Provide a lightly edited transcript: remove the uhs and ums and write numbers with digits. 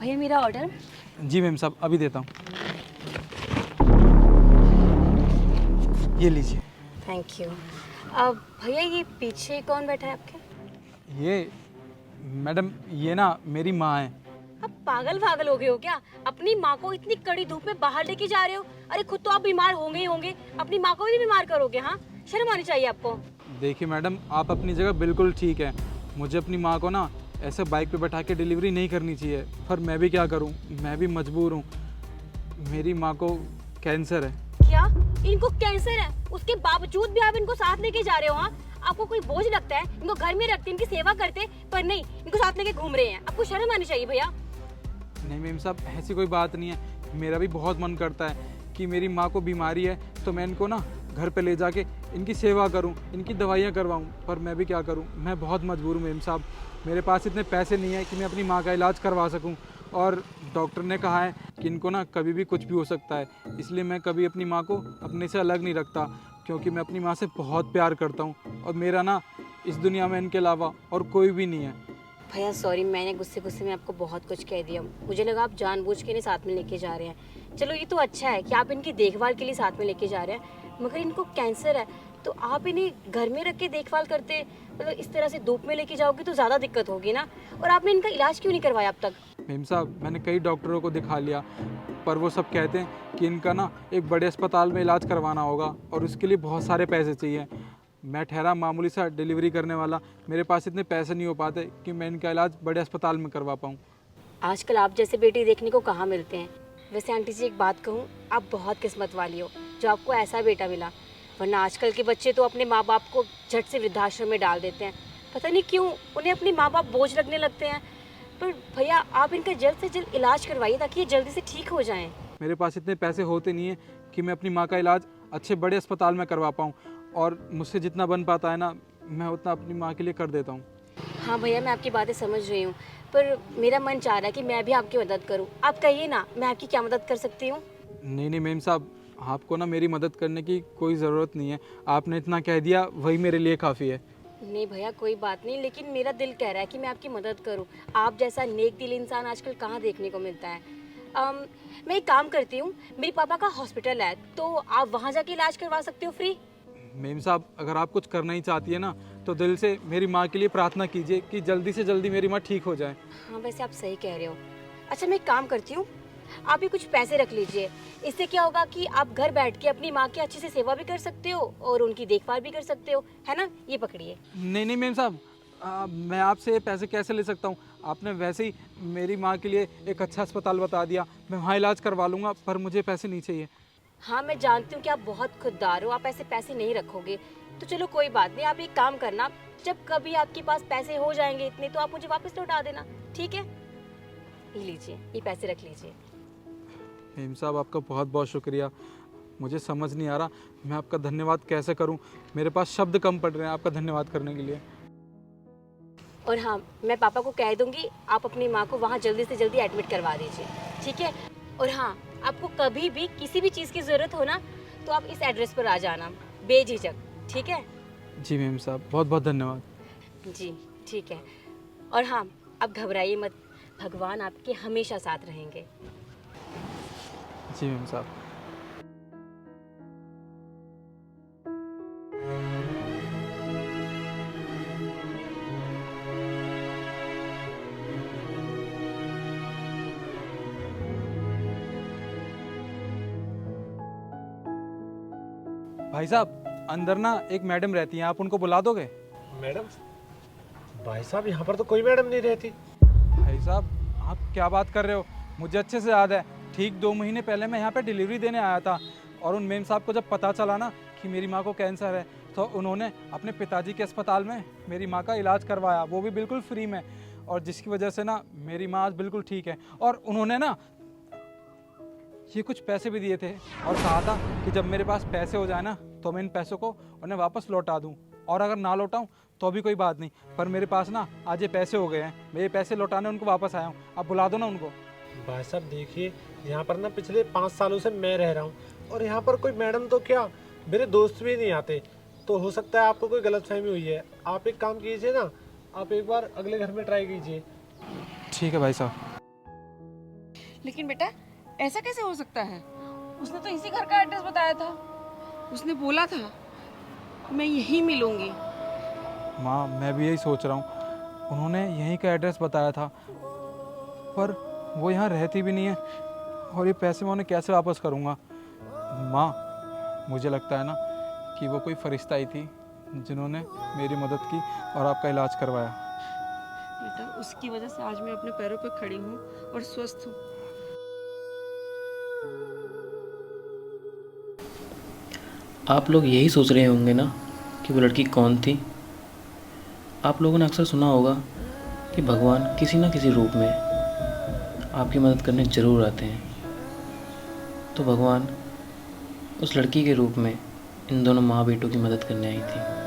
भैया मेरा ऑर्डर। जी मैम साहब अभी देता हूँ, ये लीजिए। Thank you. अब भैया ये पीछे कौन बैठा है आपके? ये मैडम ये ना मेरी माँ है। अब पागल पागल हो गए हो क्या? अपनी माँ को इतनी कड़ी धूप में बाहर लेके जा रहे हो। अरे खुद तो आप बीमार होंगे ही होंगे, अपनी माँ को भी बीमार करोगे? हाँ, शर्म आनी चाहिए आपको। देखिए मैडम आप अपनी जगह बिल्कुल ठीक है, मुझे अपनी माँ को ना ऐसे बाइक पे बैठा के डिलीवरी नहीं करनी चाहिए, पर मैं भी क्या करूँ, मैं भी मजबूर हूँ। मेरी माँ को कैंसर है। क्या इनको कैंसर है? उसके बावजूद भी आप इनको साथ लेके जा रहे हो? हाँ, आपको कोई बोझ लगता है? इनको घर में रखते, इनकी सेवा करते, पर नहीं, इनको साथ लेके घूम रहे हैं। आपको शर्म आनी चाहिए भैया। नहीं मैम साहब ऐसी कोई बात नहीं है, मेरा भी बहुत मन करता है कि मेरी माँ को बीमारी है तो मैं इनको ना घर पे ले जाके इनकी सेवा करूं, इनकी दवाइयाँ करवाऊं, पर मैं भी क्या करूं, मैं बहुत मजबूर हूं मैम साहब। मेरे पास इतने पैसे नहीं है कि मैं अपनी माँ का इलाज करवा सकूं, और डॉक्टर ने कहा है कि इनको ना कभी भी कुछ भी हो सकता है, इसलिए मैं कभी अपनी माँ को अपने से अलग नहीं रखता, क्योंकि मैं अपनी माँ से बहुत प्यार करता हूँ और मेरा ना इस दुनिया में इनके अलावा और कोई भी नहीं है। भैया सॉरी, मैंने गुस्से गुस्से में आपको बहुत कुछ कह दिया। मुझे लगा आप जानबूझ के नहीं साथ में लेके जा रहे हैं। चलो ये तो अच्छा है कि आप इनकी देखभाल के लिए साथ में लेके जा रहे हैं, मगर इनको कैंसर है तो आप इन्हें घर में रख के देखभाल करते, मतलब इस तरह से धूप में लेके जाओगे तो ज़्यादा दिक्कत होगी ना। और आपने इनका इलाज क्यों नहीं करवाया अब तक? मेम साहब मैंने कई डॉक्टरों को दिखा लिया, पर वो सब कहते हैं कि इनका ना एक बड़े अस्पताल में इलाज करवाना होगा और उसके लिए बहुत सारे पैसे चाहिए। मैं ठहरा मामूली सा डिलीवरी करने वाला, मेरे पास इतने पैसे नहीं हो पाते कि मैं इनका इलाज बड़े अस्पताल में करवा पाऊँ। आजकल आप जैसे बेटे देखने को कहाँ मिलते हैं। वैसे आंटी जी एक बात कहूँ, आप बहुत किस्मत वाली हो जो आपको ऐसा बेटा मिला, वरना आजकल के बच्चे तो अपने माँ बाप को झट से वृद्धाश्रम में डाल देते हैं। पता नहीं क्यों उन्हें अपने माँ बाप बोझ लगने लगते हैं। पर भैया आप इनका जल्द से जल्द इलाज करवाइए ताकि ये जल्दी से ठीक हो जाएं। मेरे पास इतने पैसे होते नहीं हैं कि मैं अपनी माँ का इलाज अच्छे बड़े अस्पताल में करवा पाऊँ, और मुझसे जितना बन पाता है ना मैं उतना अपनी माँ के लिए कर देता हूँ। हाँ भैया मैं आपकी बातें समझ रही हूँ, पर मेरा मन चाह रहा है कि मैं भी आपकी मदद करूँ। आप कहिए ना, मैं आपकी क्या मदद कर सकती हूँ? नहीं नहीं मेम साहब, आपको ना मेरी मदद करने की कोई ज़रूरत नहीं है, आपने इतना कह दिया वही मेरे लिए काफ़ी है। नहीं भैया कोई बात नहीं, लेकिन मेरा दिल कह रहा है कि मैं आपकी मदद करूं। आप जैसा नेक दिल इंसान आजकल कहाँ देखने को मिलता है। मैं एक काम करती हूँ, मेरे पापा का हॉस्पिटल है तो आप वहाँ जाके इलाज करवा सकते हो फ्री। मेम साहब अगर आप कुछ करना ही चाहती है ना तो दिल से मेरी माँ के लिए प्रार्थना कीजिए कि जल्दी से जल्दी मेरी माँ ठीक हो जाए। हाँ वैसे आप सही कह रहे हो। अच्छा मैं एक काम करती हूँ, आप ही कुछ पैसे रख लीजिए। इससे क्या होगा कि आप घर बैठ के अपनी माँ की अच्छे से सेवा भी कर सकते हो और उनकी देखभाल भी कर सकते हो, है ना? ये पकड़िए। नहीं नहीं मेम साहब, मैं आपसे ये पैसे कैसे ले सकता हूँ, आपने वैसे ही मेरी माँ के लिए एक अच्छा अस्पताल बता दिया, मैं वहाँ इलाज करवा लूँगा, पर मुझे पैसे नहीं चाहिए। हाँ मैं जानती हूँ कि आप बहुत खुददार हो, आप ऐसे पैसे नहीं रखोगे। तो चलो कोई बात नहीं, आप एक काम करना, जब कभी आपके पास पैसे हो जाएंगे इतने तो आप मुझे वापस लौटा देना, ठीक है? ये लीजिए, ये पैसे रख लीजिए। मेम साहब आपका बहुत बहुत शुक्रिया, मुझे समझ नहीं आ रहा मैं आपका धन्यवाद कैसे करूँ, मेरे पास शब्द कम पड़ रहे हैं आपका धन्यवाद करने के लिए। और हाँ, मैं पापा को कह दूंगी आप अपनी माँ को वहाँ जल्दी से जल्दी एडमिट करवा दीजिए, ठीक है? और हाँ, आपको कभी भी किसी भी चीज़ की ज़रूरत हो ना तो आप इस एड्रेस पर आ जाना बेझिझक, ठीक है? जी मेम साहब बहुत बहुत धन्यवाद। जी ठीक है। और हाँ, आप घबराइए मत, भगवान आपके हमेशा साथ रहेंगे। जी मेम साहब। भाई साहब अंदर ना एक मैडम रहती हैं, आप उनको बुला दोगे? मैडम? भाई साहब यहाँ पर तो कोई मैडम नहीं रहती। भाई साहब आप क्या बात कर रहे हो, मुझे अच्छे से याद है, ठीक 2 महीने पहले मैं यहाँ पे डिलीवरी देने आया था, और उन मेम साहब को जब पता चला ना कि मेरी माँ को कैंसर है तो उन्होंने अपने पिताजी के अस्पताल में मेरी माँ का इलाज करवाया, वो भी बिल्कुल फ्री में, और जिसकी वजह से ना मेरी माँ आज बिल्कुल ठीक है। और उन्होंने ना ये कुछ पैसे भी दिए थे और कहा था कि जब मेरे पास पैसे हो जाए ना तो मैं इन पैसों को उन्हें वापस लौटा दूं, और अगर ना लौटाऊं तो भी कोई बात नहीं, पर मेरे पास ना आज ये पैसे हो गए हैं, मैं ये पैसे लौटाने उनको वापस आया हूँ, आप बुला दो ना उनको। भाई साहब देखिए, यहाँ पर ना पिछले 5 सालों से मैं रह रहा हूँ, और यहाँ पर कोई मैडम तो क्या, मेरे दोस्त भी नहीं आते, तो हो सकता है आपको कोई गलतफहमी हुई है। आप एक काम कीजिए ना, आप एक बार अगले घर में ट्राई कीजिए। ठीक है भाई साहब। लेकिन बेटा ऐसा कैसे हो सकता है? उसने तो इसी घर का एड्रेस बताया था। उसने बोला था मैं यहीं मिलूंगी। माँ मैं भी यही सोच रहा हूँ, उन्होंने यहीं का एड्रेस बताया था, पर वो यहाँ रहती भी नहीं है और ये पैसे मैं उन्हें कैसे वापस करूँगा। माँ मुझे लगता है ना कि वो कोई फरिश्ता ही थी जिन्होंने मेरी मदद की और आपका इलाज करवाया। बेटा उसकी वजह से आज मैं अपने पैरों पर खड़ी हूँ और स्वस्थ हूँ। आप लोग यही सोच रहे होंगे ना कि वो लड़की कौन थी। आप लोगों ने अक्सर सुना होगा कि भगवान किसी न किसी रूप में आपकी मदद करने ज़रूर आते हैं। तो भगवान उस लड़की के रूप में इन दोनों माँ बेटों की मदद करने आई थी।